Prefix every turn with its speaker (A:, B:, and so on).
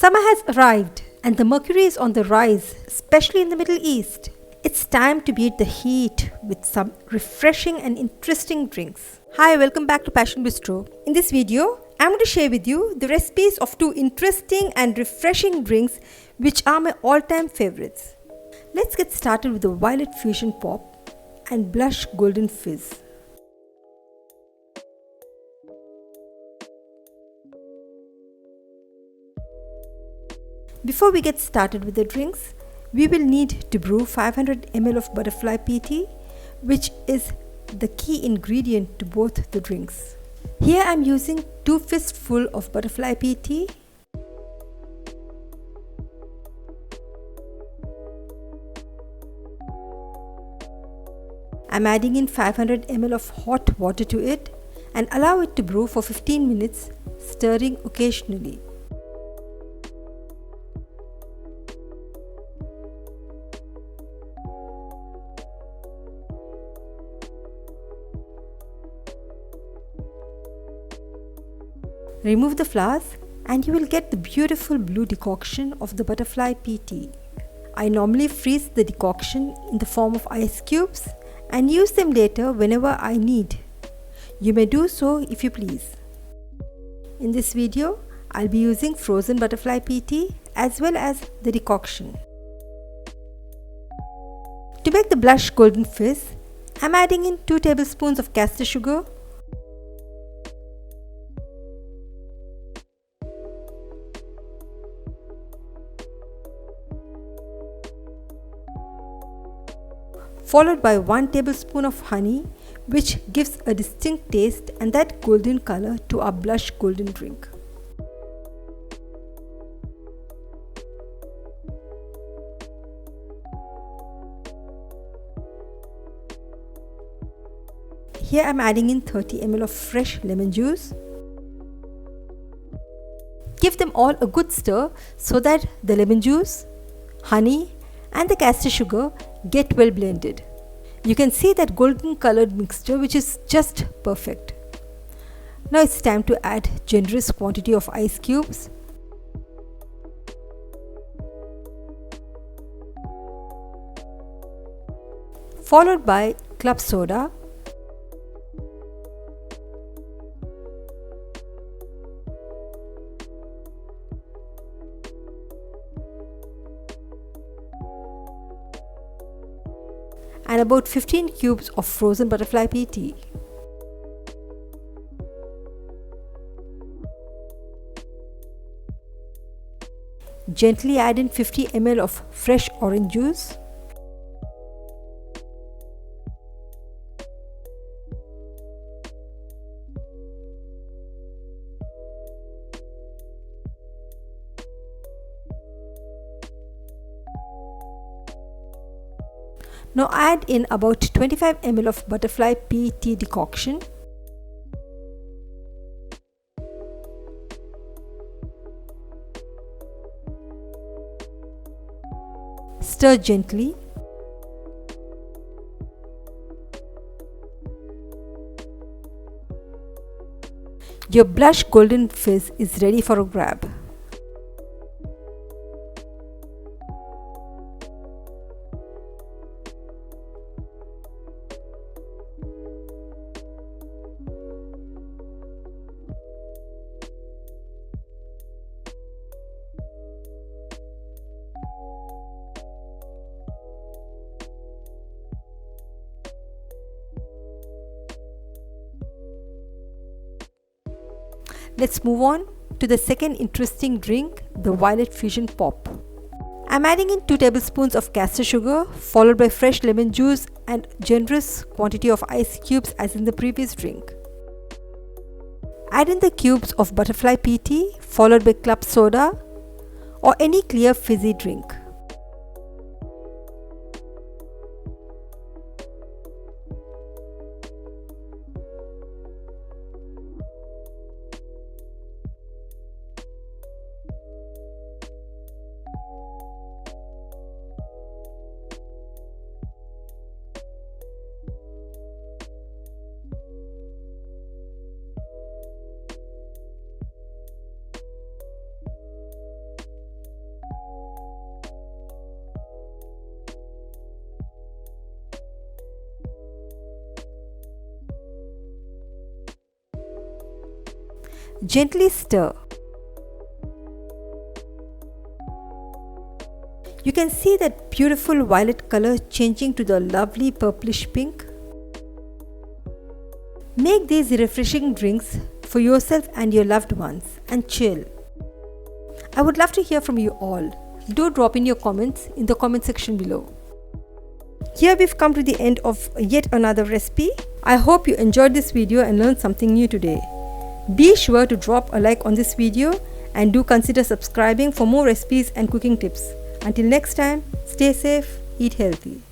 A: Summer has arrived and the mercury is on the rise, especially in the Middle East. It's time to beat the heat with some refreshing and interesting drinks. Hi, welcome back to Passion Bistro. In this video, I'm going to share with you the recipes of two interesting and refreshing drinks which are my all-time favorites. Let's get started with the Violet Fusion Pop and Blush Golden Fizz. Before we get started with the drinks, we will need to brew 500 ml of butterfly PT, which is the key ingredient to both the drinks. Here I am using 2 fistfuls of butterfly PT. I am adding in 500 ml of hot water to it and allow it to brew for 15 minutes, stirring occasionally. Remove the flowers and you will get the beautiful blue decoction of the butterfly PT. I normally freeze the decoction in the form of ice cubes and use them later whenever I need. You may do so if you please. In this video, I'll be using frozen butterfly PT as well as the decoction. To make the Blush Golden Fizz, I'm adding in 2 tablespoons of caster sugar, followed by 1 tablespoon of honey, which gives a distinct taste and that golden color to our blush golden drink. Here I am adding in 30 ml of fresh lemon juice. Give them all a good stir so that the lemon juice, honey and the caster sugar get well blended. You can see that golden colored mixture which is just perfect. Now it's time to add generous quantity of ice cubes. Followed by club soda. And about 15 cubes of frozen butterfly PT. Gently add in 50 ml of fresh orange juice. Now add in about 25 ml of butterfly PT decoction. Stir gently. Your Blush Golden Fizz is ready for a grab. Let's move on to the second interesting drink, the Violet Fusion Pop. I'm adding in 2 tablespoons of caster sugar, followed by fresh lemon juice and generous quantity of ice cubes as in the previous drink. Add in the cubes of butterfly PT, followed by club soda or any clear fizzy drink. Gently stir. You can see that beautiful violet color changing to the lovely purplish pink. Make these refreshing drinks for yourself and your loved ones and chill. I would love to hear from you all. Do drop in your comments in the comment section below. Here we've come to the end of yet another recipe. I hope you enjoyed this video and learned something new today. Be sure to drop a like on this video and do consider subscribing for more recipes and cooking tips. Until next time, stay safe, eat healthy.